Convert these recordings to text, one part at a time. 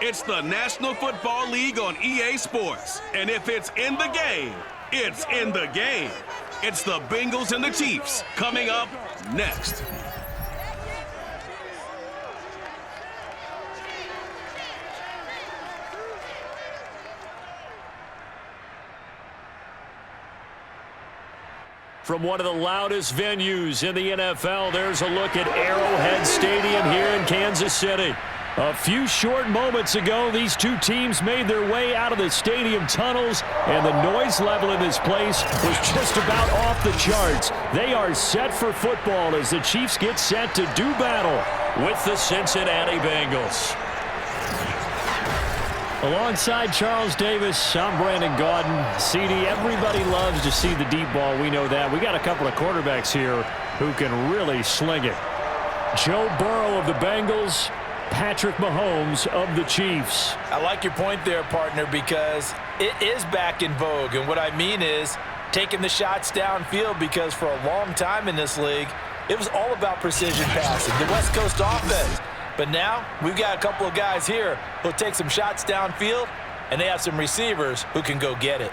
It's the National Football League on EA Sports. And if it's in the game, it's in the game. It's the Bengals and the Chiefs coming up next. From one of the loudest venues in the NFL, there's a look at Arrowhead Stadium here in Kansas City. A few short moments ago, these two teams made their way out of the stadium tunnels, and the noise level in this place was just about off the charts. They are set for football as the Chiefs get set to do battle with the Cincinnati Bengals. Alongside Charles Davis, I'm Brandon Gaudin. CD, everybody loves to see the deep ball. We know that. We got a couple of quarterbacks here who can really sling it. Joe Burrow of the Bengals, Patrick Mahomes of the Chiefs. I like your point there, partner, because it is back in vogue. And what I mean is taking the shots downfield, because for a long time in this league, it was all about precision passing, the West Coast offense. But now we've got a couple of guys here who'll take some shots downfield, and they have some receivers who can go get it.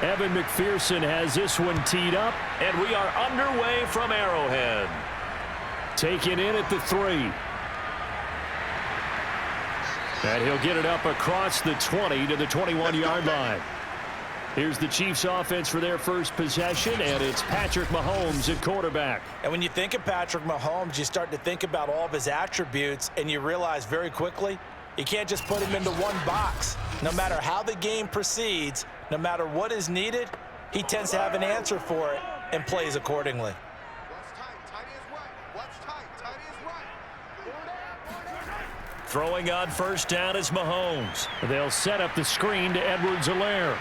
Evan McPherson has this one teed up, and we are underway from Arrowhead. Taken in at the 3. And he'll get it up across the 20 to the 21-yard line. Here's the Chiefs offense for their first possession, and it's Patrick Mahomes at quarterback. And when you think of Patrick Mahomes, you start to think about all of his attributes, and you realize very quickly, you can't just put him into one box. No matter how the game proceeds, no matter what is needed, he tends to have an answer for it and plays accordingly. Throwing on first down is Mahomes. They'll set up the screen to Edwards-Helaire.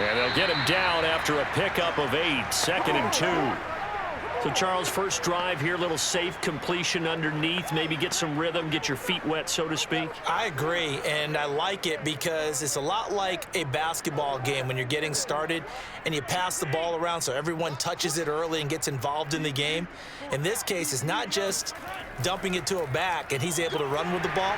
And they'll get him down after a pickup of 8, 2nd and 2. So, Charles, first drive here, little safe completion underneath, maybe get some rhythm, get your feet wet, so to speak. I agree, and I like it because it's a lot like a basketball game when you're getting started and you pass the ball around so everyone touches it early and gets involved in the game. In this case, it's not just dumping it to a back and he's able to run with the ball,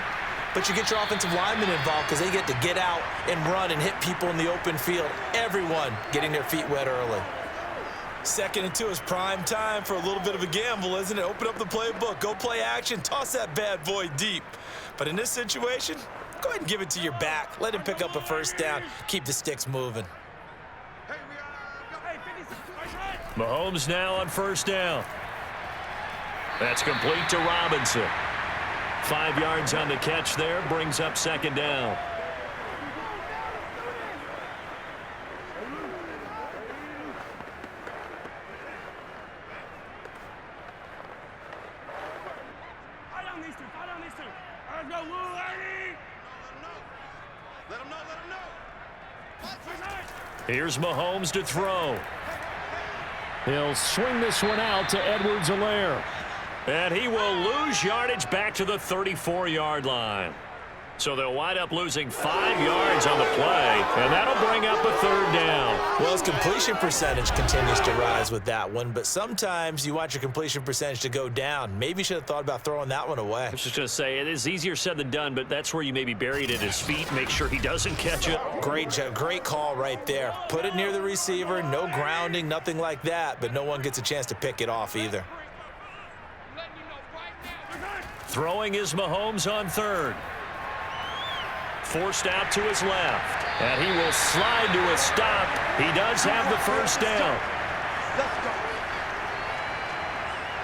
but you get your offensive linemen involved because they get to get out and run and hit people in the open field. Everyone getting their feet wet early. 2nd and 2 is prime time for a little bit of a gamble, isn't it? Open up the playbook, go play action, toss that bad boy deep. But in this situation, go ahead and give it to your back. Let him pick up a first down, keep the sticks moving. Mahomes now on first down. That's complete to Robinson. 5 yards on the catch there, brings up 2nd down. Here's Mahomes to throw. He'll swing this one out to Edwards-Helaire. And he will lose yardage back to the 34-yard line. So they'll wind up losing 5 yards on the play, and that'll bring up a 3rd down. Well, his completion percentage continues to rise with that one, but sometimes you want your completion percentage to go down. Maybe you should have thought about throwing that one away. I was just going to say, it is easier said than done, but that's where you maybe buried it at his feet. Make sure he doesn't catch it. Great call right there. Put it near the receiver, no grounding, nothing like that, but no one gets a chance to pick it off either. Throwing is Mahomes on 3rd. Forced out to his left. And he will slide to a stop. He does have the first down.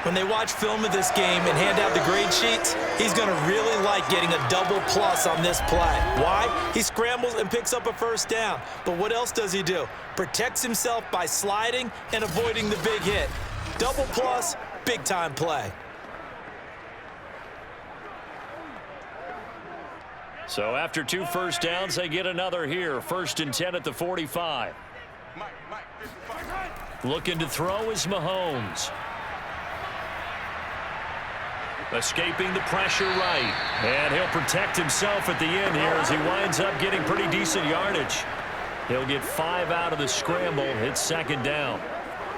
When they watch film of this game and hand out the grade sheets, he's going to really like getting a double plus on this play. Why? He scrambles and picks up a first down. But what else does he do? Protects himself by sliding and avoiding the big hit. Double plus, big-time play. So after 2 first downs, they get another here. 1st and 10 at the 45. Looking to throw is Mahomes. Escaping the pressure right. And he'll protect himself at the end here as he winds up getting pretty decent yardage. He'll get 5 out of the scramble. It's 2nd down.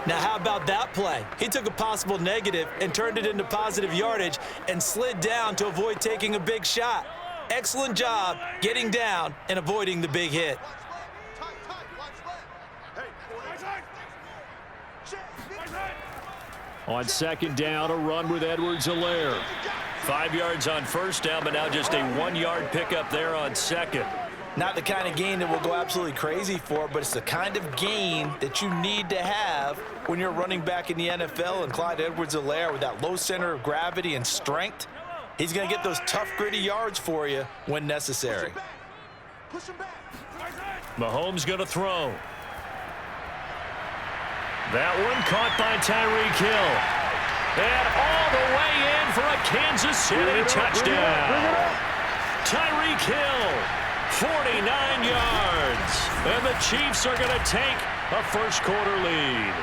Now, how about that play? He took a possible negative and turned it into positive yardage and slid down to avoid taking a big shot. Excellent job getting down and avoiding the big hit. On 2nd down, a run with Edwards-Helaire. 5 yards on 1st down, but now just a 1-yard pickup there on 2nd. Not the kind of gain that we'll go absolutely crazy for, but it's the kind of gain that you need to have when you're running back in the NFL. And Clyde Edwards-Helaire, with that low center of gravity and strength, he's going to get those tough, gritty yards for you when necessary. Mahomes going to throw. That one caught by Tyreek Hill. And all the way in for a Kansas City touchdown. Tyreek Hill, 49 yards. And the Chiefs are going to take a first-quarter lead.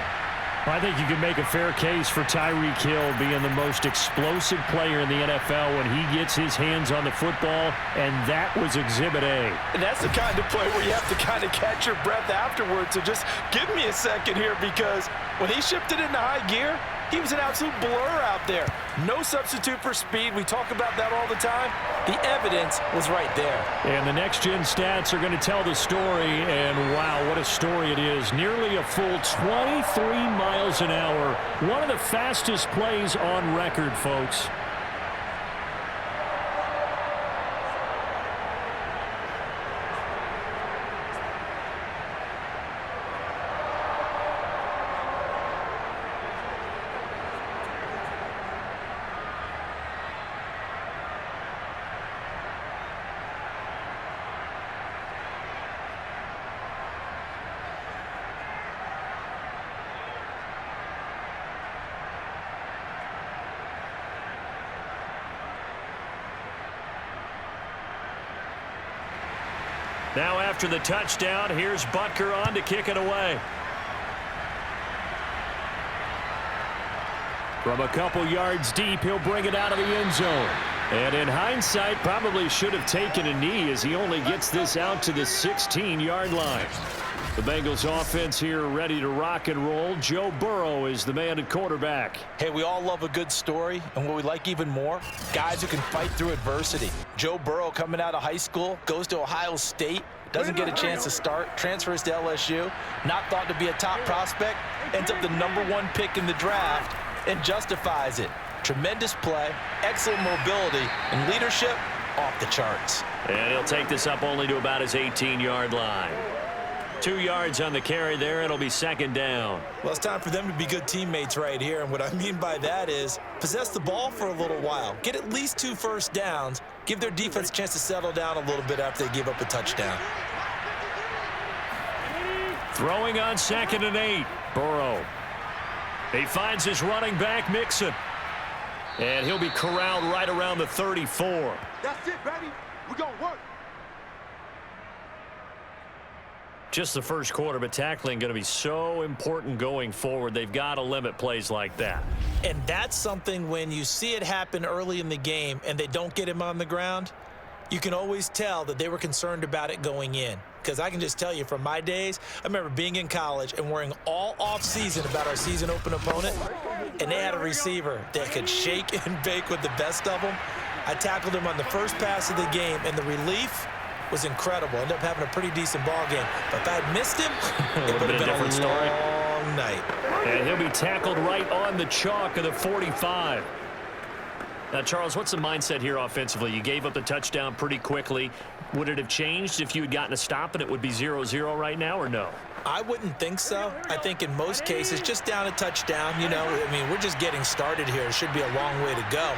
I think you can make a fair case for Tyreek Hill being the most explosive player in the NFL when he gets his hands on the football, and that was Exhibit A. And that's the kind of play where you have to kind of catch your breath afterwards. So just give me a second here, because when he shifted into high gear, he was an absolute blur out there. No substitute for speed. We talk about that all the time. The evidence was right there. And the next-gen stats are going to tell the story, and wow, what a story it is. Nearly a full 23 miles an hour. One of the fastest plays on record, folks. Now after the touchdown, here's Butker on to kick it away. From a couple yards deep, he'll bring it out of the end zone. And in hindsight, probably should have taken a knee as he only gets this out to the 16-yard line. The Bengals offense here ready to rock and roll. Joe Burrow is the man at quarterback. Hey, we all love a good story, and what we like even more, guys who can fight through adversity. Joe Burrow coming out of high school, goes to Ohio State, doesn't get a chance to start, transfers to LSU, not thought to be a top prospect, ends up the #1 pick in the draft, and justifies it. Tremendous play, excellent mobility, and leadership off the charts. And he'll take this up only to about his 18-yard line. 2 yards on the carry there. It'll be 2nd down. Well, it's time for them to be good teammates right here. And what I mean by that is possess the ball for a little while. Get at least 2 first downs. Give their defense a chance to settle down a little bit after they give up a touchdown. Throwing on 2nd and 8. Burrow. He finds his running back, Mixon. And he'll be corralled right around the 34. That's it, baby. We're going to work. Just the first quarter, but tackling going to be so important going forward. They've got to limit plays like that. And that's something when you see it happen early in the game and they don't get him on the ground, you can always tell that they were concerned about it going in. Because I can just tell you from my days, I remember being in college and worrying all off-season about our season open opponent, and they had a receiver that could shake and bake with the best of them. I tackled him on the first pass of the game, and the relief was incredible. Ended up having a pretty decent ball game. But if I had missed him, it would have been a long night. And he'll be tackled right on the chalk of the 45. Now, Charles, what's the mindset here offensively? You gave up the touchdown pretty quickly. Would it have changed if you had gotten a stop and it would be 0-0 right now, or no? I wouldn't think so. I think in most cases, just down a touchdown, you know, I mean, we're just getting started here. It should be a long way to go.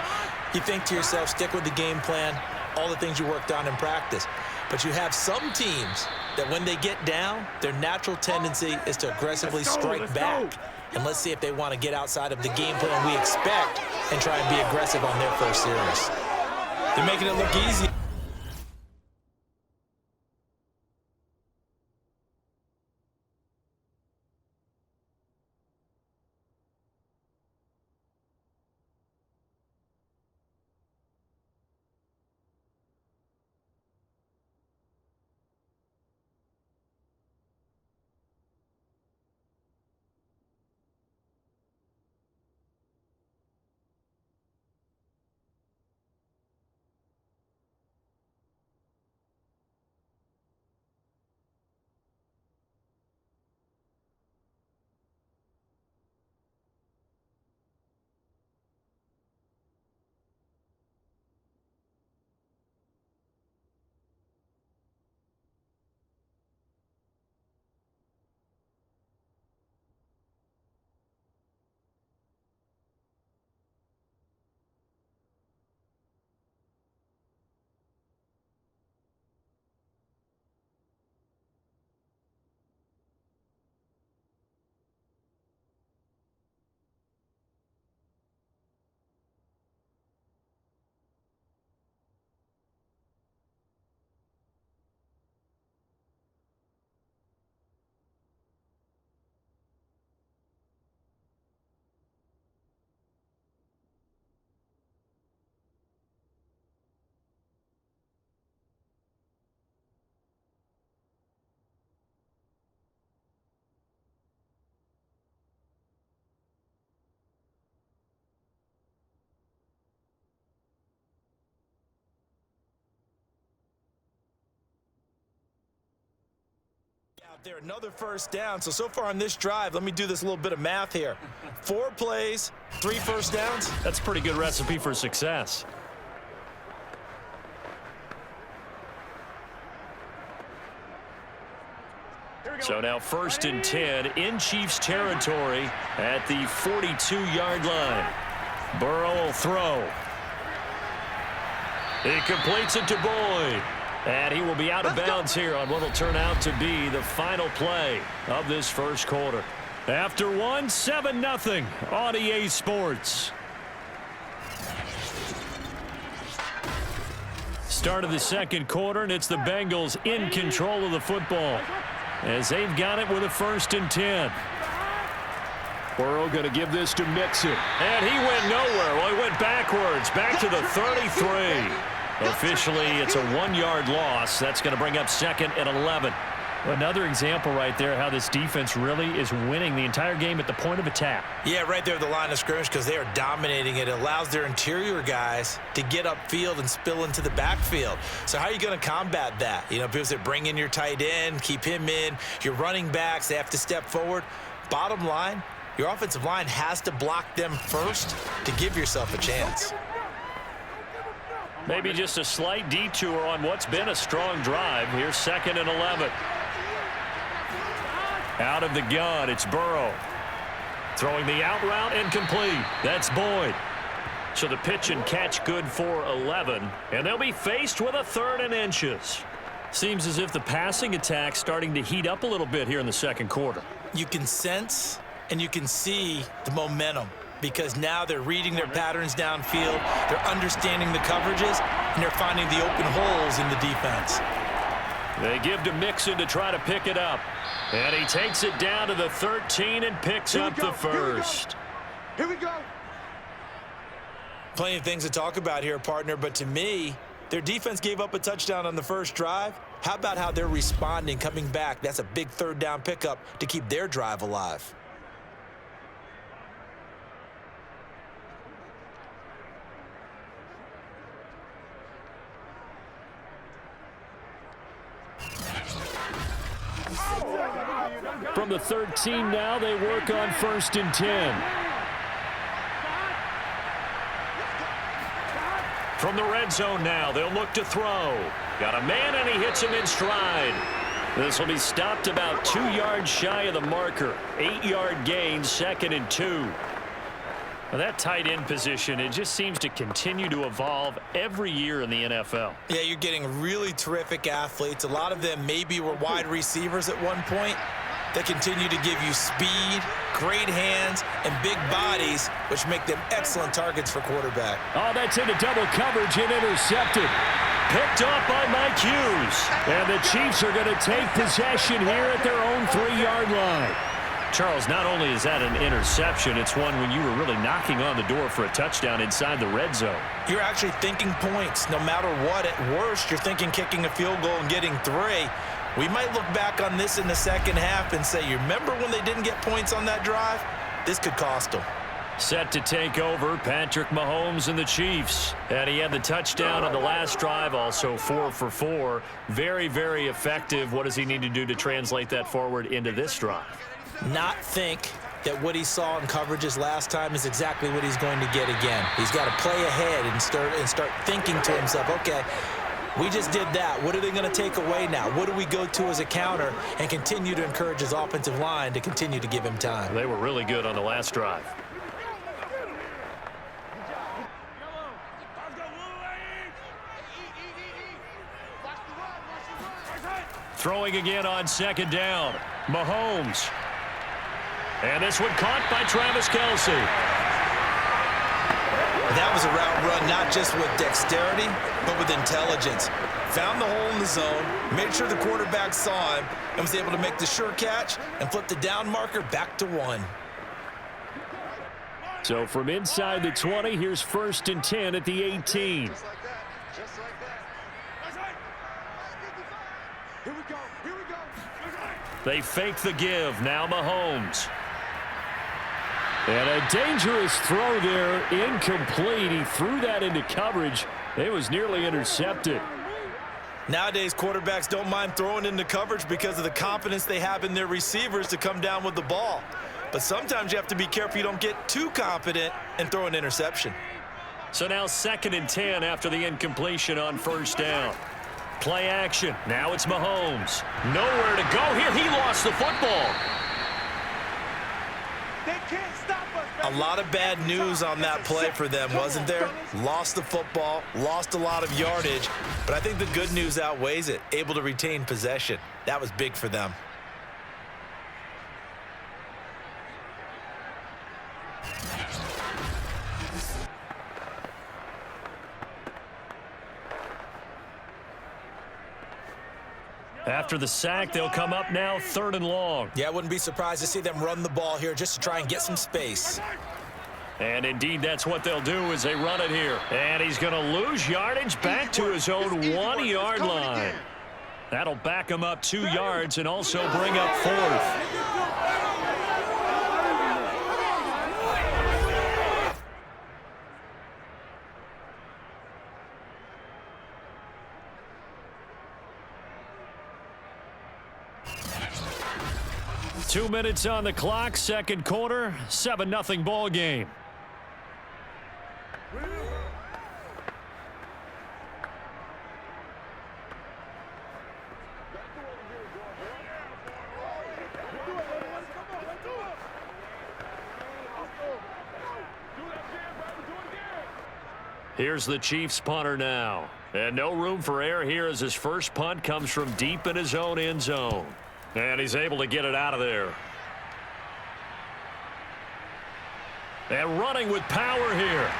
You think to yourself, stick with the game plan, all the things you worked on in practice. But you have some teams that when they get down, their natural tendency is to aggressively strike back. And let's see if they want to get outside of the game plan we expect and try and be aggressive on their first series. They're making it look easy. There, another first down. So far on this drive, let me do this little bit of math here. 4 plays, 3 first downs. That's a pretty good recipe for success. So now 1st and 10 in Chiefs territory at the 42-yard line. Burrow will throw. He completes it to Boyd. And he will be out of bounds here on what will turn out to be the final play of this first quarter. After one, 7-0 on EA Sports. Start of the second quarter, and it's the Bengals in control of the football as they've got it with a 1st and 10. Burrow going to give this to Mixon. And he went nowhere. Well, he went backwards, back to the 33. Officially, it's a 1-yard loss. That's going to bring up 2nd and 11. Another example right there how this defense really is winning the entire game at the point of attack. Yeah, right there at the line of scrimmage because they are dominating it. It allows their interior guys to get upfield and spill into the backfield. So how are you going to combat that? You know, because they bring in your tight end, keep him in. Your running backs, they have to step forward. Bottom line, your offensive line has to block them first to give yourself a chance. Maybe just a slight detour on what's been a strong drive. Here's 2nd and 11. Out of the gun, it's Burrow. Throwing the out route and complete. That's Boyd. So the pitch and catch good for 11. And they'll be faced with a 3rd and inches. Seems as if the passing attack's starting to heat up a little bit here in the second quarter. You can sense and you can see the momentum, because now they're reading their patterns downfield, they're understanding the coverages, and they're finding the open holes in the defense. They give to Mixon to try to pick it up. And he takes it down to the 13 and picks up the first. Here we go. Plenty of things to talk about here, partner, but to me, their defense gave up a touchdown on the first drive. How about how they're responding, coming back? That's a big 3rd down pickup to keep their drive alive. From the 13 now, they work on 1st and 10. From the red zone now, they'll look to throw. Got a man, and he hits him in stride. This will be stopped about 2 yards shy of the marker. 8-yard gain, 2nd and 2. Well, that tight end position, it just seems to continue to evolve every year in the NFL. Yeah, you're getting really terrific athletes. A lot of them maybe were wide receivers at one point. They continue to give you speed, great hands, and big bodies, which make them excellent targets for quarterback. Oh, that's into double coverage and intercepted. Picked off by Mike Hughes. And the Chiefs are going to take possession here at their own 3-yard line. Charles, not only is that an interception, it's one when you were really knocking on the door for a touchdown inside the red zone. You're actually thinking points. No matter what, at worst, you're thinking kicking a field goal and getting 3. We might look back on this in the second half and say, you remember when they didn't get points on that drive? This could cost them. Set to take over, Patrick Mahomes and the Chiefs. And he had the touchdown on the last drive, also 4 for 4. Very, very effective. What does he need to do to translate that forward into this drive? Not think that what he saw in coverages last time is exactly what he's going to get again. He's got to play ahead and start thinking to himself, okay, we just did that. What are they going to take away now? What do we go to as a counter? And continue to encourage his offensive line to continue to give him time. They were really good on the last drive. Throwing again on 2nd down. Mahomes. And this one caught by Travis Kelce. That was a route run not just with dexterity, but with intelligence. Found the hole in the zone, made sure the quarterback saw him, and was able to make the sure catch and flip the down marker back to 1. So from inside the 20, here's 1st and 10 at the 18. Here we go. Here we go. They fake the give. Now Mahomes. And a dangerous throw there, incomplete. He threw that into coverage. It was nearly intercepted. Nowadays, quarterbacks don't mind throwing into coverage because of the confidence they have in their receivers to come down with the ball. But sometimes you have to be careful you don't get too confident and throw an interception. So now 2nd and 10 after the incompletion on 1st down. Play action. Now it's Mahomes. Nowhere to go here. He lost the football. They can't stop us, A baby. lot of bad news on that play for them, wasn't there? Lost the football, lost a lot of yardage, but I think the good news outweighs it. Able to retain possession. That was big for them. After the sack, they'll come up now 3rd and long. Yeah, I wouldn't be surprised to see them run the ball here just to try and get some space. And indeed, that's what they'll do as they run it here. And he's going to lose yardage back to his own 1-yard line. That'll back him up 2 yards and also bring up 4th. 2 minutes on the clock, 2nd quarter, 7-0 ball game. Here's the Chiefs punter now. And no room for error here as his first punt comes from deep in his own end zone. And he's able to get it out of there. And running with power here.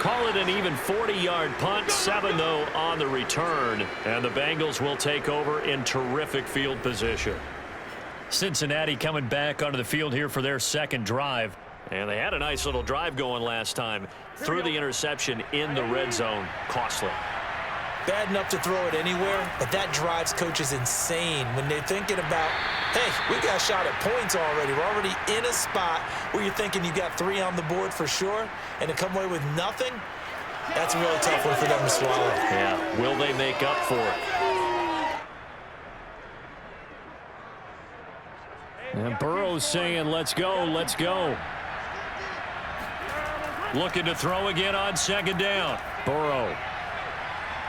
Call it an even 40-yard punt, 7 though on the return. And the Bengals will take over in terrific field position. Cincinnati coming back onto the field here for their 2nd drive. And they had a nice little drive going last time. Threw the interception in the red zone. Costly. Bad enough to throw it anywhere, but that drives coaches insane when they're thinking about, hey, we got a shot at points already. We're already in a spot where you're thinking you got 3 on the board for sure, and to come away with nothing, that's a really tough one for them to swallow. Yeah, will they make up for it? And Burrow's saying, let's go, let's go. Looking to throw again on second down. Burrow.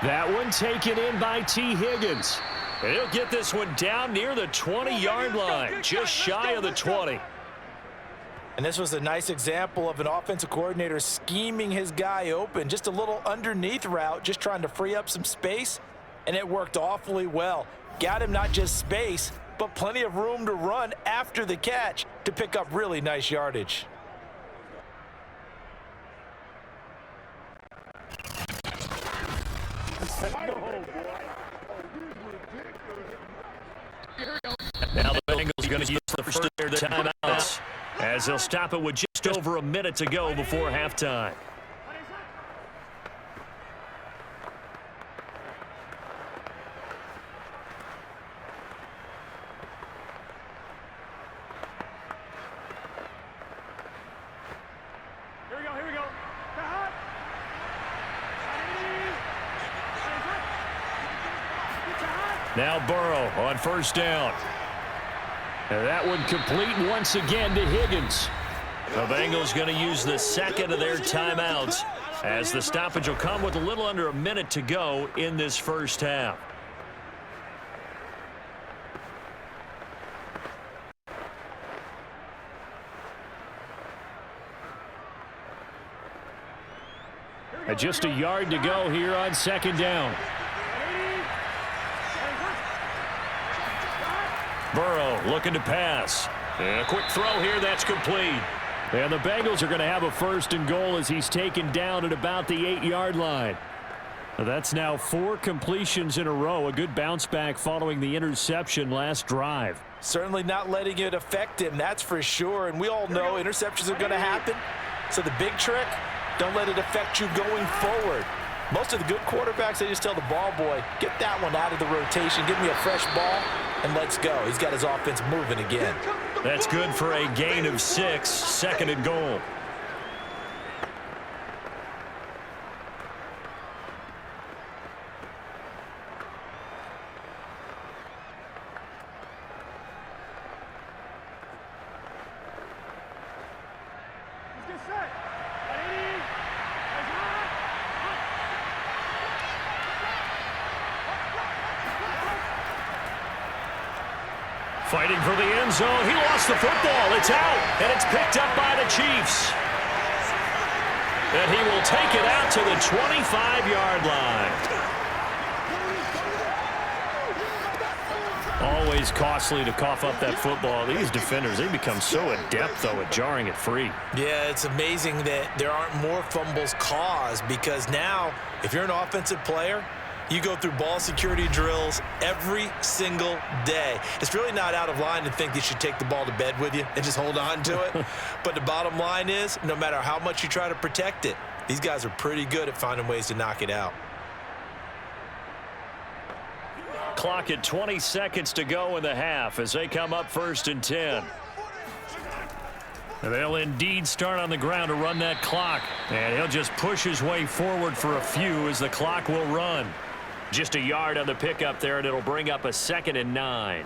That one taken in by T. Higgins. And he'll get this one down near the 20-yard line, just shy of the 20. And this was a nice example of an offensive coordinator scheming his guy open. Just a little underneath route, just trying to free up some space, and it worked awfully well. Got him not just space, but plenty of room to run after the catch to pick up really nice yardage. Now the Bengals are going to use the first of their timeouts as they'll stop it with just over a minute to go before halftime. Here we go. The halt. Now Burrow on first down. And that one complete once again to Higgins. The Bengals going to use the second of their timeouts as the stoppage will come with a little under a minute to go in this first half. And just a yard to go here on second down. Burrow looking to pass. And a quick throw here, that's complete. And the Bengals are going to have a first and goal as he's taken down at about the 8-yard line. That's now 4 completions in a row. A good bounce back following the interception last drive. Certainly not letting it affect him, that's for sure. And we all know interceptions are going to happen. So the big trick, don't let it affect you going forward. Most of the good quarterbacks, they just tell the ball boy, get that one out of the rotation, give me a fresh ball, and let's go. He's got his offense moving again. That's good for a gain of 6, second and goal. Let's get set. Fighting for the end zone. He lost the football. It's out, and it's picked up by the Chiefs. And he will take it out to the 25-yard line. Always costly to cough up that football. These defenders, they become so adept, though, at jarring it free. Yeah, it's amazing that there aren't more fumbles caused because now, if you're an offensive player, you go through ball security drills every single day. It's really not out of line to think you should take the ball to bed with you and just hold on to it. But the bottom line is, no matter how much you try to protect it, these guys are pretty good at finding ways to knock it out. Clock at 20 seconds to go in the half as they come up 1st and 10. And they'll indeed start on the ground to run that clock. And he'll just push his way forward for a few as the clock will run. Just a yard on the pickup there, and it'll bring up a 2nd and 9.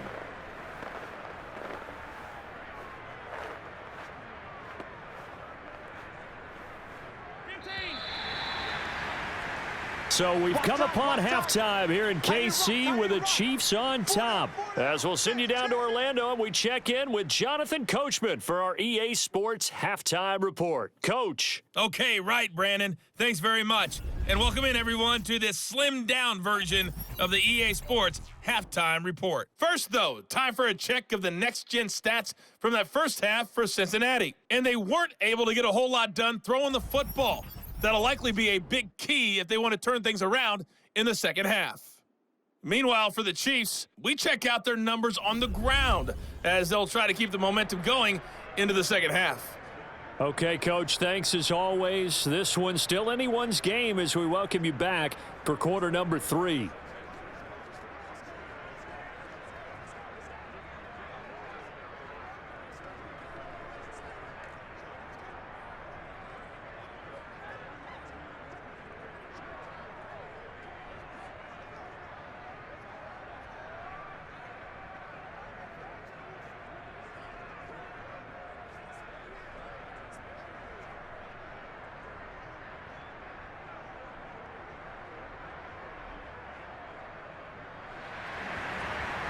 So we've come upon halftime here in KC with the Chiefs on top. As we'll send you down to Orlando, and we check in with Jonathan Coachman for our EA Sports Halftime Report. Coach. Okay, right, Brandon. Thanks very much. And welcome in, everyone, to this slimmed-down version of the EA Sports Halftime Report. First, though, time for a check of the next-gen stats from that first half for Cincinnati. And they weren't able to get a whole lot done throwing the football. That'll likely be a big key if they want to turn things around in the second half. Meanwhile, for the Chiefs, we check out their numbers on the ground as they'll try to keep the momentum going into the second half. Okay, Coach, thanks as always. This one's still anyone's game as we welcome you back for quarter number 3.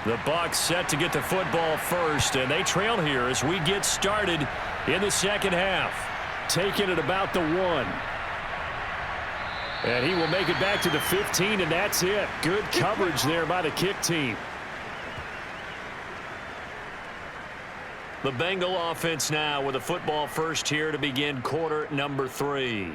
The Bucs set to get the football first, and they trail here as we get started in the second half. Taking it about the 1. And he will make it back to the 15, and that's it. Good coverage there by the kick team. The Bengal offense now with the football first here to begin quarter number 3.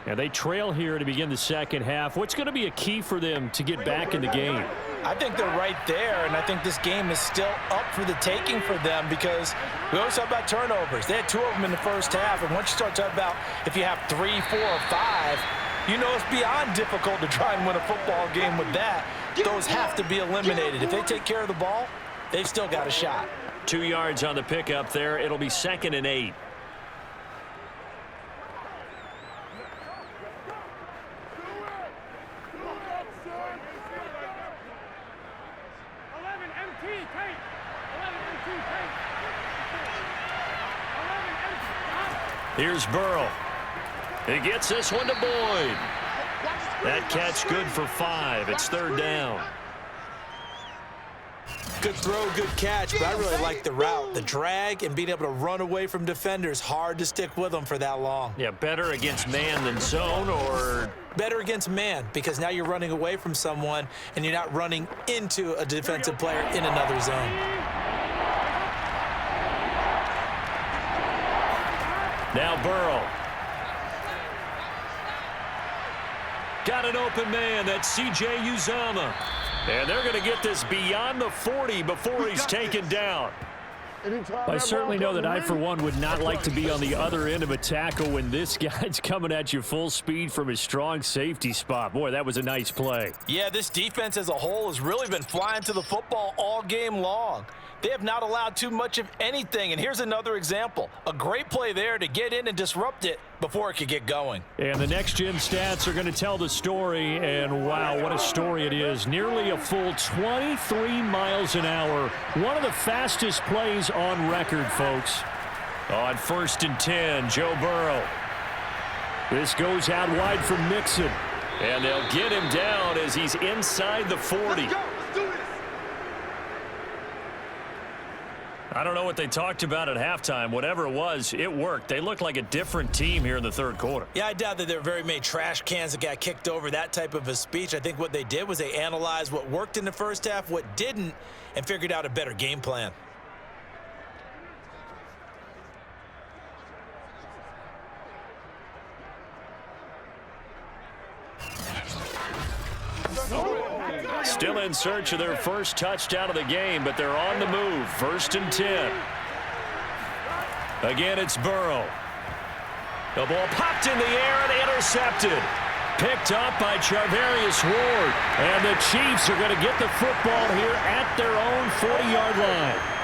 And they trail here to begin the second half. What's going to be a key for them to get back in the game? I think they're right there, and I think this game is still up for the taking for them because we always talk about turnovers. They had 2 of them in the first half, and once you start talking about if you have 3, 4, or 5, you know it's beyond difficult to try and win a football game with that. Those have to be eliminated. If they take care of the ball, they've still got a shot. 2 yards on the pickup there. It'll be 2nd and 8. Here's Burrow. He gets this one to Boyd. That catch good for 5. It's 3rd down. Good throw, good catch, but I really like the route. The drag and being able to run away from defenders, hard to stick with them for that long. Yeah, better against man than zone, or? Better against man, because now you're running away from someone and you're not running into a defensive player in another zone. Now Burrow. Got an open man. That's C.J. Uzomah. And they're going to get this beyond the 40 before he's taken down. I certainly know that I, for one, would not like to be on the other end of a tackle when this guy's coming at you full speed from his strong safety spot. Boy, that was a nice play. Yeah, this defense as a whole has really been flying to the football all game long. They have not allowed too much of anything, and here's another example. A great play there to get in and disrupt it before it could get going. And the next-gen stats are going to tell the story, and wow, what a story it is. Nearly a full 23 miles an hour. One of the fastest plays on record, folks. On 1st and 10, Joe Burrow. This goes out wide for Mixon. And they'll get him down as he's inside the 40. I don't know what they talked about at halftime. Whatever it was, it worked. They look like a different team here in the 3rd quarter. Yeah, I doubt that there were very many trash cans that got kicked over, that type of a speech. I think what they did was they analyzed what worked in the first half, what didn't, and figured out a better game plan. Still in search of their first touchdown of the game, but they're on the move. 1st and 10. Again, it's Burrow. The ball popped in the air and intercepted. Picked up by Charvarius Ward. And the Chiefs are going to get the football here at their own 40-yard line.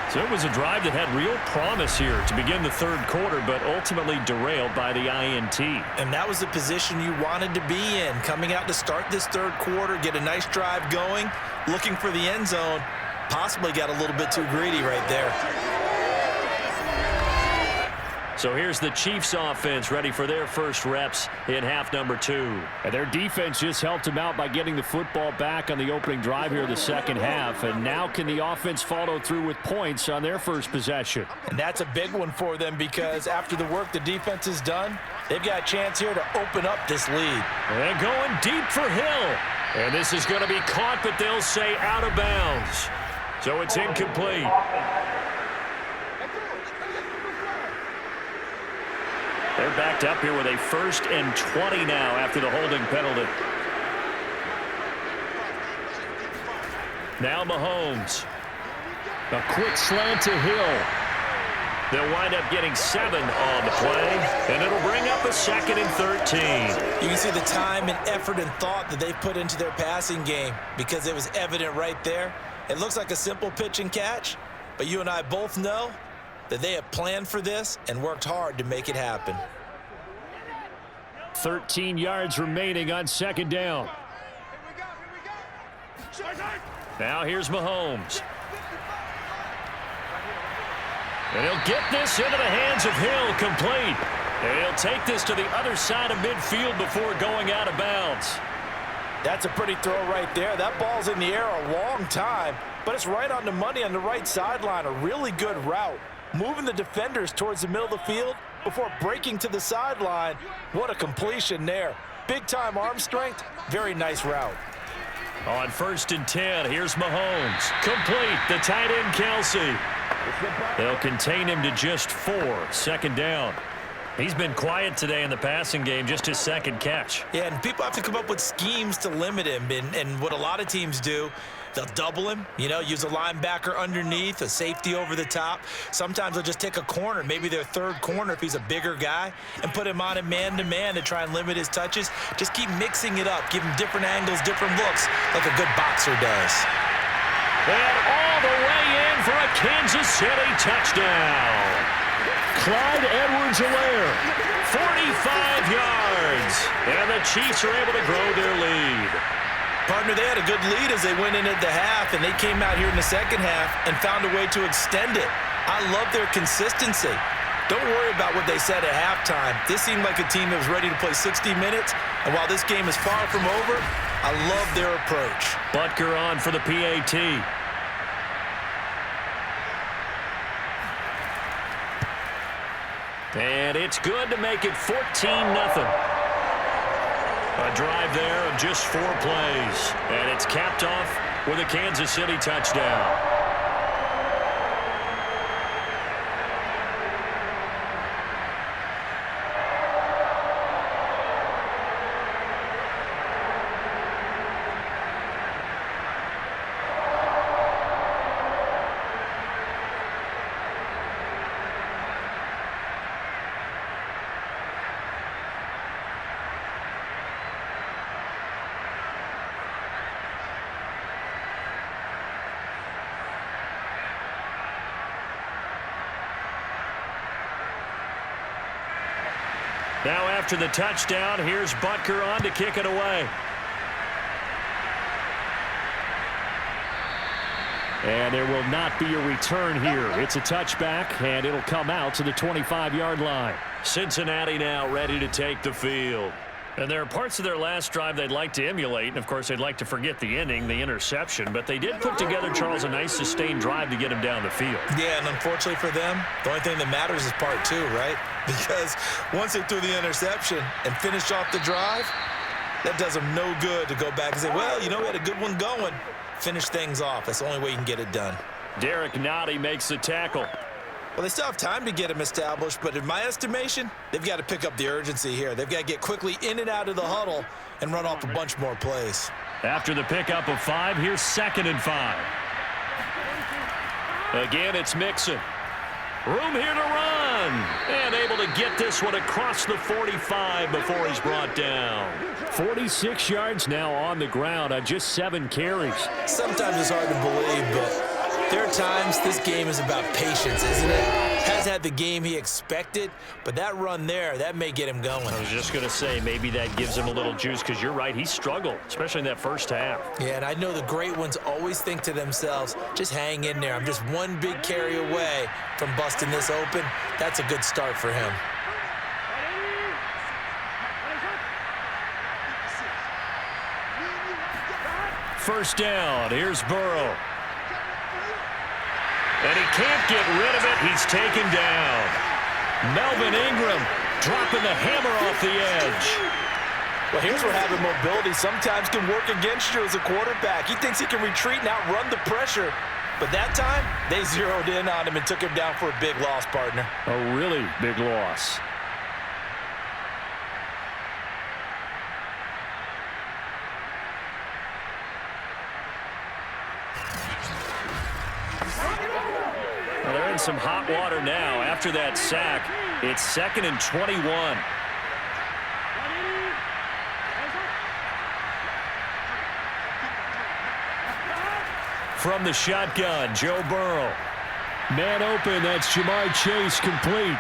So it was a drive that had real promise here to begin the 3rd quarter, but ultimately derailed by the INT. And that was the position you wanted to be in, coming out to start this 3rd quarter, get a nice drive going, looking for the end zone. Possibly got a little bit too greedy right there. So here's the Chiefs offense ready for their first reps in half number 2. And their defense just helped them out by getting the football back on the opening drive here in the second half. And now can the offense follow through with points on their first possession? And that's a big one for them because after the work the defense has done, they've got a chance here to open up this lead. And going deep for Hill. And this is going to be caught, but they'll say out of bounds. So it's incomplete. They're backed up here with a 1st and 20 now after the holding penalty. Now Mahomes. A quick slant to Hill. They'll wind up getting 7 on the play, and it'll bring up a 2nd and 13. You can see the time and effort and thought that they put into their passing game because it was evident right there. It looks like a simple pitch and catch, but you and I both know that they have planned for this and worked hard to make it happen. 13 yards remaining on 2nd down. Now here's Mahomes. And he'll get this into the hands of Hill, complete. And he'll take this to the other side of midfield before going out of bounds. That's a pretty throw right there. That ball's in the air a long time, but it's right on the money on the right sideline. A really good route. Moving the defenders towards the middle of the field before breaking to the sideline. What a completion there. Big-time arm strength. Very nice route. On 1st and 10, here's Mahomes. Complete, the tight end, Kelsey. They'll contain him to just 4. 2nd down. He's been quiet today in the passing game, just his 2nd catch. Yeah, and people have to come up with schemes to limit him. And what a lot of teams do, they'll double him, use a linebacker underneath, a safety over the top. Sometimes they'll just take a corner, maybe their 3rd corner if he's a bigger guy, and put him on a man-to-man to try and limit his touches. Just keep mixing it up, give him different angles, different looks, like a good boxer does. And all the way in for a Kansas City touchdown. Clyde Edwards-Helaire, 45 yards. And the Chiefs are able to grow their lead. Partner, they had a good lead as they went in at the half, and they came out here in the 2nd half and found a way to extend it. I love their consistency. Don't worry about what they said at halftime. This seemed like a team that was ready to play 60 minutes, and while this game is far from over, I love their approach. Butker on for the PAT. And it's good to make it 14-0. A drive there of just 4 plays. And it's capped off with a Kansas City touchdown. Now after the touchdown, here's Butker on to kick it away. And there will not be a return here. It's a touchback, and it'll come out to the 25-yard line. Cincinnati now ready to take the field. And there are parts of their last drive they'd like to emulate, and of course they'd like to forget the ending, the interception, but they did put together, Charles, a nice sustained drive to get him down the field. Yeah, and unfortunately for them, the only thing that matters is part 2, right? Because once they threw the interception and finished off the drive, that does them no good to go back and say, well, we had a good one going. Finish things off. That's the only way you can get it done. Derek Nottie makes the tackle. Well, they still have time to get him established, but in my estimation, they've got to pick up the urgency here. They've got to get quickly in and out of the huddle and run off a bunch more plays. After the pickup of 5, here's 2nd and 5. Again, it's Mixon. Room here to run. And able to get this one across the 45 before he's brought down. 46 yards now on the ground on just 7 carries. Sometimes it's hard to believe, but there are times this game is about patience, isn't it? Has had the game he expected, but that run there, that may get him going. I was just going to say, maybe that gives him a little juice, because you're right, he struggled, especially in that first half. Yeah, and I know the great ones always think to themselves, just hang in there. I'm just one big carry away from busting this open. That's a good start for him. First down, here's Burrow. And he can't get rid of it. He's taken down. Melvin Ingram dropping the hammer off the edge. Well, here's where having mobility sometimes can work against you as a quarterback. He thinks he can retreat and outrun the pressure. But that time, they zeroed in on him and took him down for a big loss, partner. A really big loss. They're in some hot water now. After that sack, it's 2nd and 21. From the shotgun, Joe Burrow. Man open, that's Jamar Chase, complete.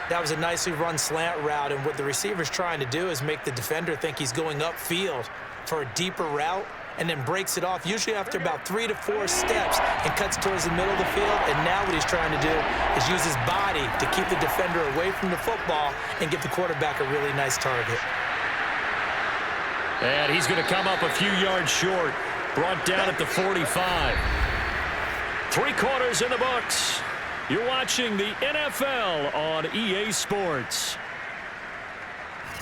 That was a nicely run slant route, and what the receiver's trying to do is make the defender think he's going upfield for a deeper route, and then breaks it off, usually after about 3 to 4 steps, and cuts towards the middle of the field. And now what he's trying to do is use his body to keep the defender away from the football and give the quarterback a really nice target. And he's going to come up a few yards short. Brought down at the 45. 3 quarters in the books. You're watching the NFL on EA Sports.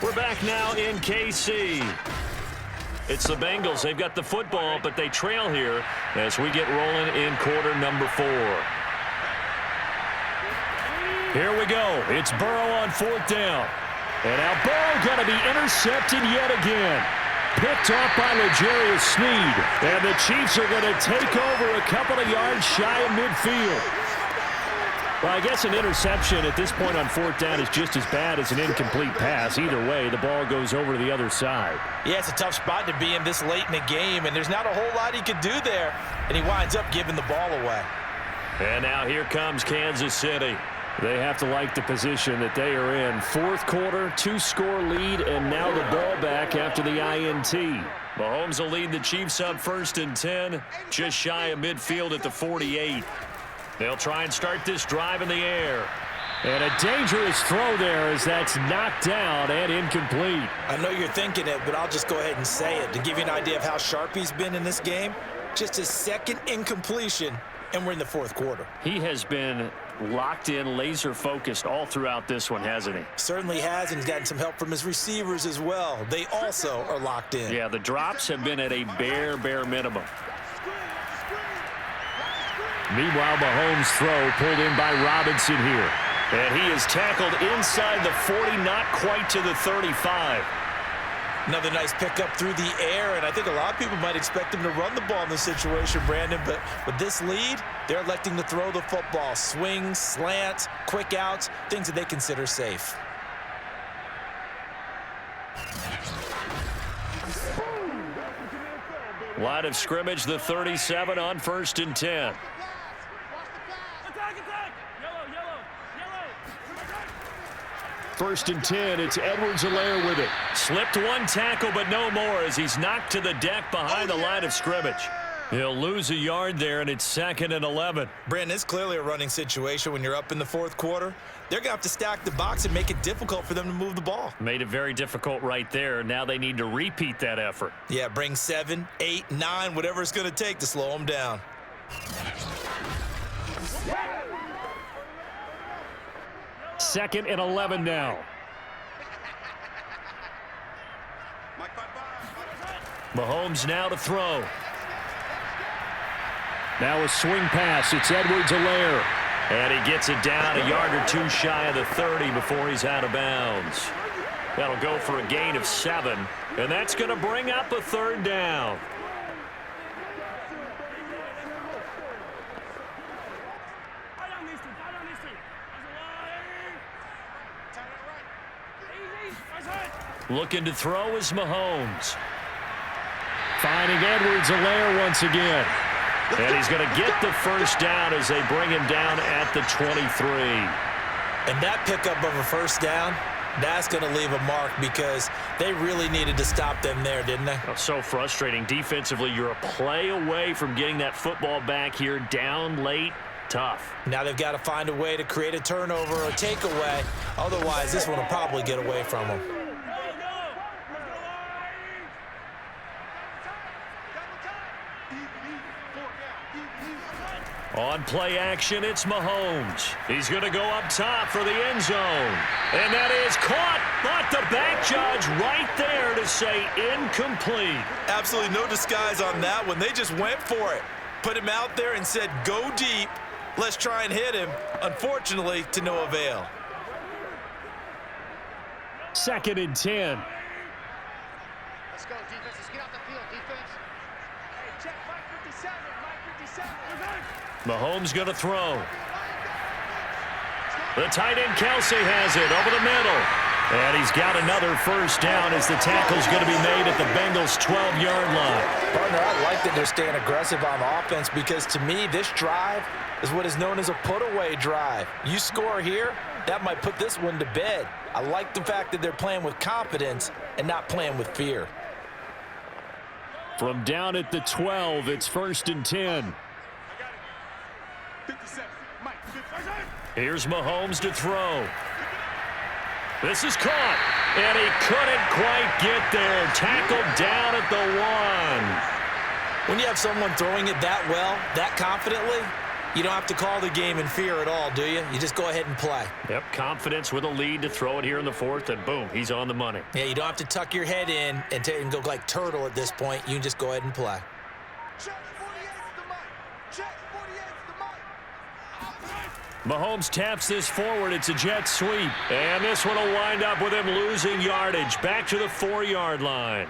We're back now in KC. It's the Bengals. They've got the football, but they trail here as we get rolling in quarter number 4. Here we go. It's Burrow on 4th down. And now Burrow going to be intercepted yet again. Picked off by L'Jarius Sneed. And the Chiefs are going to take over a couple of yards shy of midfield. Well, I guess an interception at this point on 4th down is just as bad as an incomplete pass. Either way, the ball goes over to the other side. Yeah, it's a tough spot to be in this late in the game, and there's not a whole lot he could do there. And he winds up giving the ball away. And now here comes Kansas City. They have to like the position that they are in. 4th quarter, 2-score lead, and now the ball back after the INT. Mahomes will lead the Chiefs up 1st and 10, just shy of midfield at the 48. They'll try and start this drive in the air. And a dangerous throw there as that's knocked down and incomplete. I know you're thinking it, but I'll just go ahead and say it. To give you an idea of how sharp he's been in this game, just his 2nd incompletion, and we're in the 4th quarter. He has been locked in, laser-focused all throughout this one, hasn't he? Certainly has, and he's gotten some help from his receivers as well. They also are locked in. Yeah, the drops have been at a bare minimum. Meanwhile, Mahomes' throw pulled in by Robinson here. And he is tackled inside the 40, not quite to the 35. Another nice pickup through the air, and I think a lot of people might expect him to run the ball in this situation, Brandon, but with this lead, they're electing to throw the football. Swings, slants, quick outs, things that they consider safe. Line of scrimmage, the 37 on 1st and 10. First and 10, it's Edwards-Helaire with it. Slipped one tackle, but no more as he's knocked to the deck behind the line of scrimmage. He'll lose a yard there, and it's 2nd and 11. Brandon, it's clearly a running situation when you're up in the 4th quarter. They're going to have to stack the box and make it difficult for them to move the ball. Made it very difficult right there. Now they need to repeat that effort. Yeah, bring 7, 8, 9, whatever it's going to take to slow them down. Second and 11 now. Mahomes now to throw. Now a swing pass. It's Edwards-Helaire. And he gets it down a yard or 2 shy of the 30 before he's out of bounds. That'll go for a gain of 7. And that's going to bring up a 3rd down. Looking to throw is Mahomes. Finding Edwards-Helaire once again. And he's going to get the 1st down as they bring him down at the 23. And that pickup of a 1st down, that's going to leave a mark because they really needed to stop them there, didn't they? Oh, so frustrating. Defensively, you're a play away from getting that football back here down late. Tough. Now they've got to find a way to create a turnover or takeaway. Otherwise, this one will probably get away from them. On play action, it's Mahomes. He's going to go up top for the end zone. And that is caught, but the back judge right there to say incomplete. Absolutely no disguise on that one. They just went for it. Put him out there and said, go deep. Let's try and hit him. Unfortunately, to no avail. 2nd and 10. Let's go, defense. Let's get off the field, defense. Hey, check Mike 57. Mike 57. Mahomes going to throw. The tight end Kelsey has it over the middle. And he's got another 1st down as the tackle's going to be made at the Bengals' 12-yard line. Partner, I like that they're staying aggressive on offense because to me, this drive is what is known as a put-away drive. You score here, that might put this one to bed. I like the fact that they're playing with confidence and not playing with fear. From down at the 12, it's 1st and 10. Here's Mahomes to throw. This is caught. And he couldn't quite get there. Tackled down at the 1. When you have someone throwing it that well, that confidently, you don't have to call the game in fear at all, do you? You just go ahead and play. Yep, confidence with a lead to throw it here in the 4th, and boom, he's on the money. Yeah, you don't have to tuck your head in and go like turtle at this point. You can just go ahead and play. Check 48's the mic. Check 48's the mic. Mahomes taps this forward. It's a jet sweep. And this one will wind up with him losing yardage. Back to the 4-yard line.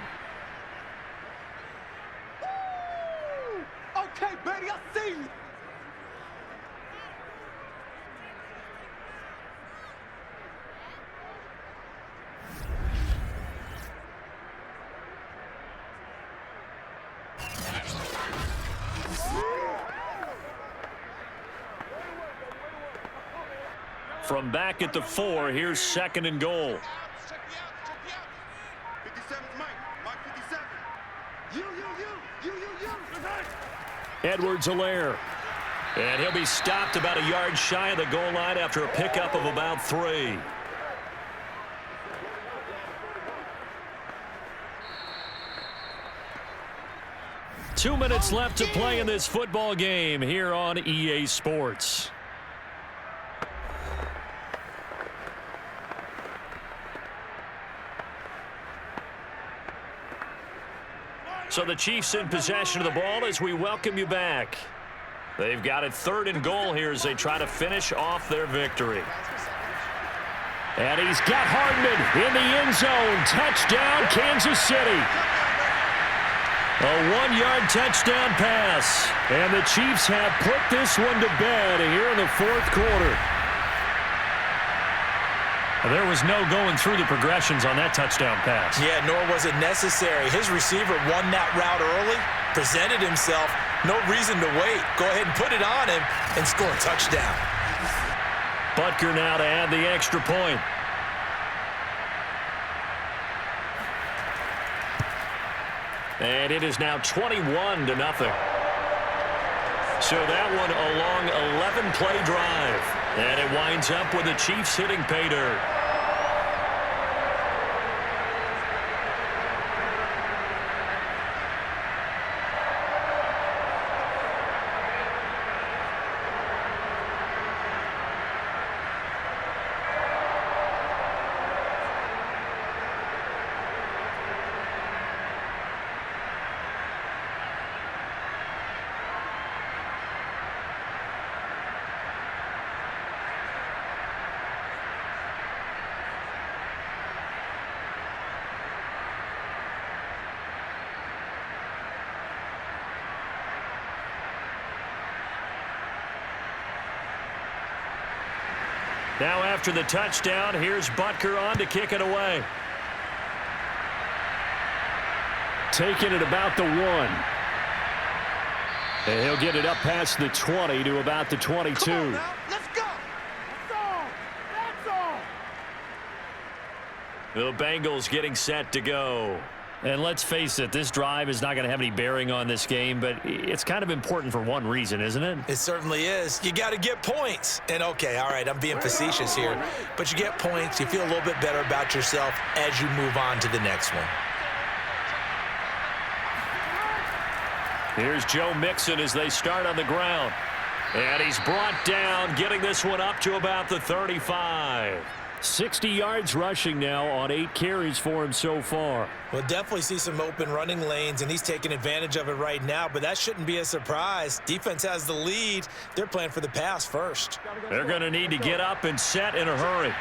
Okay, baby, I see you. From back at the 4, here's 2nd and goal. Check me out. 57's Mike. Mike 57. You. Edwards-Helaire. And he'll be stopped about a yard shy of the goal line after a pickup of about 3. Two minutes left to play in this football game here on EA Sports. So the Chiefs in possession of the ball as we welcome you back. They've got it 3rd and goal here as they try to finish off their victory. And he's got Hardman in the end zone. Touchdown, Kansas City. A 1-yard touchdown pass. And the Chiefs have put this one to bed here in the 4th quarter. There was no going through the progressions on that touchdown pass. Yeah, nor was it necessary. His receiver won that route early, presented himself, no reason to wait. Go ahead and put it on him and score a touchdown. Butker now to add the extra point. And it is now 21-0. So that one a long 11-play drive. And it winds up with the Chiefs hitting pay dirt. Now after the touchdown, here's Butker on to kick it away. Taking it about the 1. And he'll get it up past the 20 to about the 22. Come on now, let's go. That's all. The Bengals getting set to go. And let's face it, this drive is not going to have any bearing on this game, but it's kind of important for one reason, isn't it? It certainly is. You got to get points. And, okay, all right, I'm being facetious here, but you get points. You feel a little bit better about yourself as you move on to the next one. Here's Joe Mixon as they start on the ground. And he's brought down, getting this one up to about the 35. 60 yards rushing now on 8 carries for him so far. We'll definitely see some open running lanes, and he's taking advantage of it right now, but that shouldn't be a surprise. Defense has the lead. They're playing for the pass first. They're going to need to get up and set in a hurry.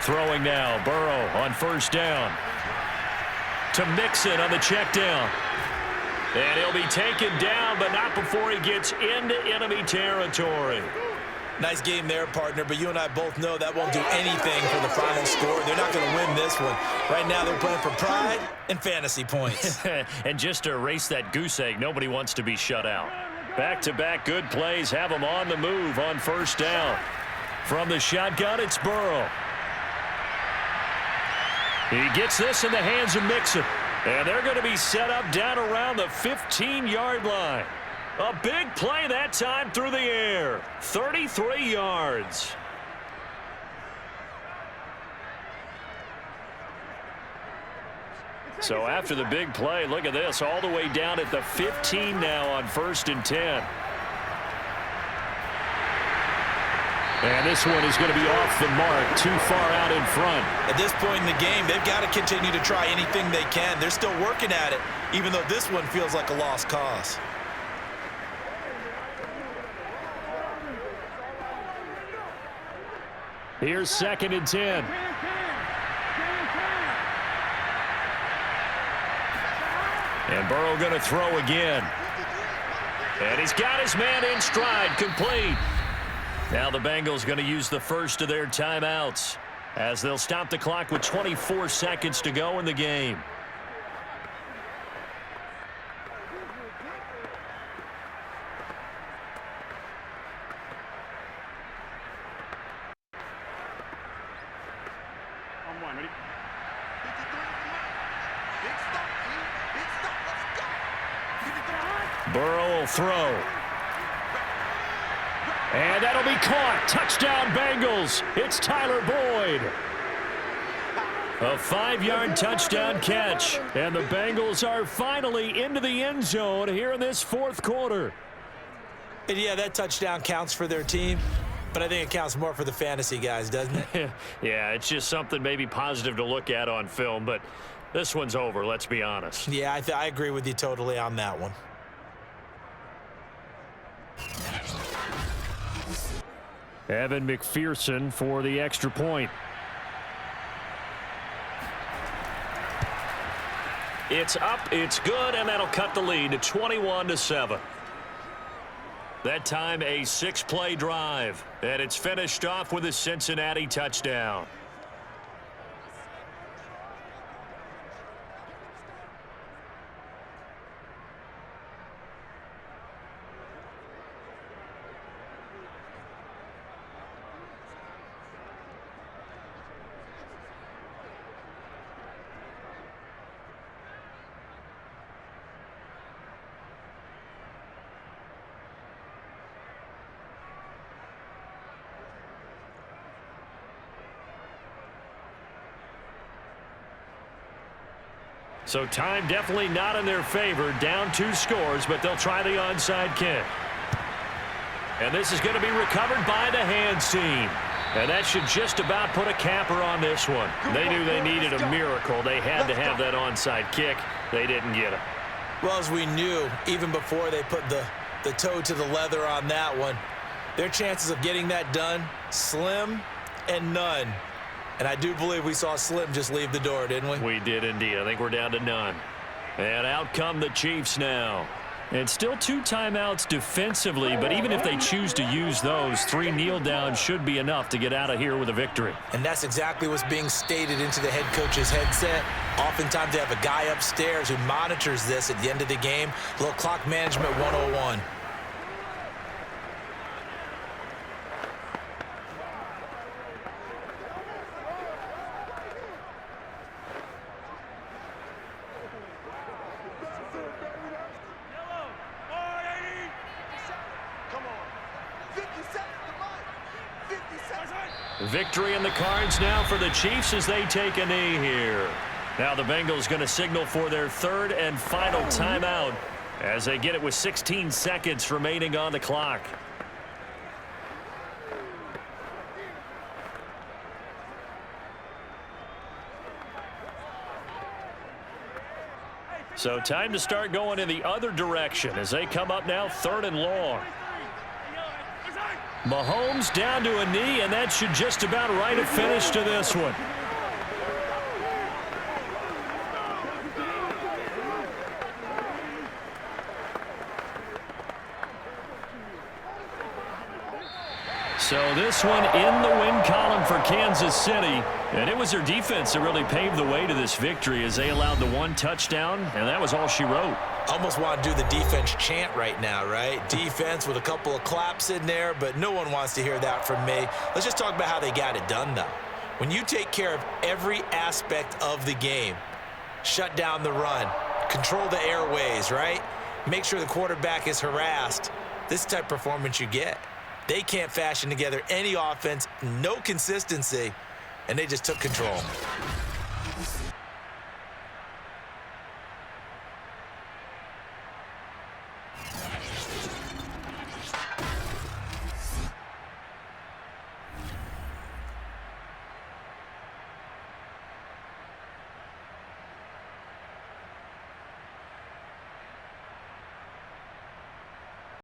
Throwing now, Burrow on first down. To Mixon on the check down. And he'll be taken down, but not before he gets into enemy territory. Nice game there, partner, but you and I both know that won't do anything for the final score. They're not going to win this one. Right now, they're playing for pride and fantasy points. And just to erase that goose egg, nobody wants to be shut out. Back-to-back good plays have them on the move on first down. From the shotgun, it's Burrow. He gets this in the hands of Mixon. And they're going to be set up down around the 15-yard line. A big play that time through the air. 33 yards. So after the big play, look at this, all the way down at the 15 now on 1st and 10. And this one is going to be off the mark, too far out in front. At this point in the game, they've got to continue to try anything they can. They're still working at it, even though this one feels like a lost cause. Here's 2nd and 10. And Burrow going to throw again. And he's got his man in stride, complete. Now the Bengals going to use the first of their timeouts as they'll stop the clock with 24 seconds to go in the game. Burrow will throw. And that'll be caught. Touchdown, Bengals. It's Tyler Boyd. A 5-yard touchdown catch. And the Bengals are finally into the end zone here in this 4th quarter. And yeah, that touchdown counts for their team, but I think it counts more for the fantasy guys, doesn't it? Yeah, it's just something maybe positive to look at on film, but this one's over, let's be honest. Yeah, I agree with you totally on that one. Evan McPherson for the extra point. It's up, it's good, and that'll cut the lead to 21-7. That time a 6-play drive, and it's finished off with a Cincinnati touchdown. So time definitely not in their favor. Down 2 scores, but they'll try the onside kick. And this is going to be recovered by the hands team. And that should just about put a capper on this one. They knew they needed a miracle. They had to have that onside kick. They didn't get it. Well, as we knew, even before they put the toe to the leather on that one, their chances of getting that done, slim and none. And I do believe we saw Slim just leave the door, didn't we? We did indeed. I think we're down to none. And out come the Chiefs now. And still 2 timeouts defensively, but even if they choose to use those, 3 kneel downs should be enough to get out of here with a victory. And that's exactly what's being stated into the head coach's headset. Oftentimes they have a guy upstairs who monitors this at the end of the game. A little clock management 101. Victory in the cards now for the Chiefs as they take a knee here. Now the Bengals going to signal for their 3rd and final timeout as they get it with 16 seconds remaining on the clock. So time to start going in the other direction as they come up now 3rd and long. Mahomes down to a knee, and that should just about write a finish to this one. So this one in the win column for Kansas City. And it was their defense that really paved the way to this victory as they allowed the 1 touchdown, and that was all she wrote. Almost want to do the defense chant right now, right? Defense with a couple of claps in there, but no one wants to hear that from me. Let's just talk about how they got it done, though. When you take care of every aspect of the game, shut down the run, control the airways, right? Make sure the quarterback is harassed. This type of performance you get. They can't fashion together any offense, no consistency, and they just took control.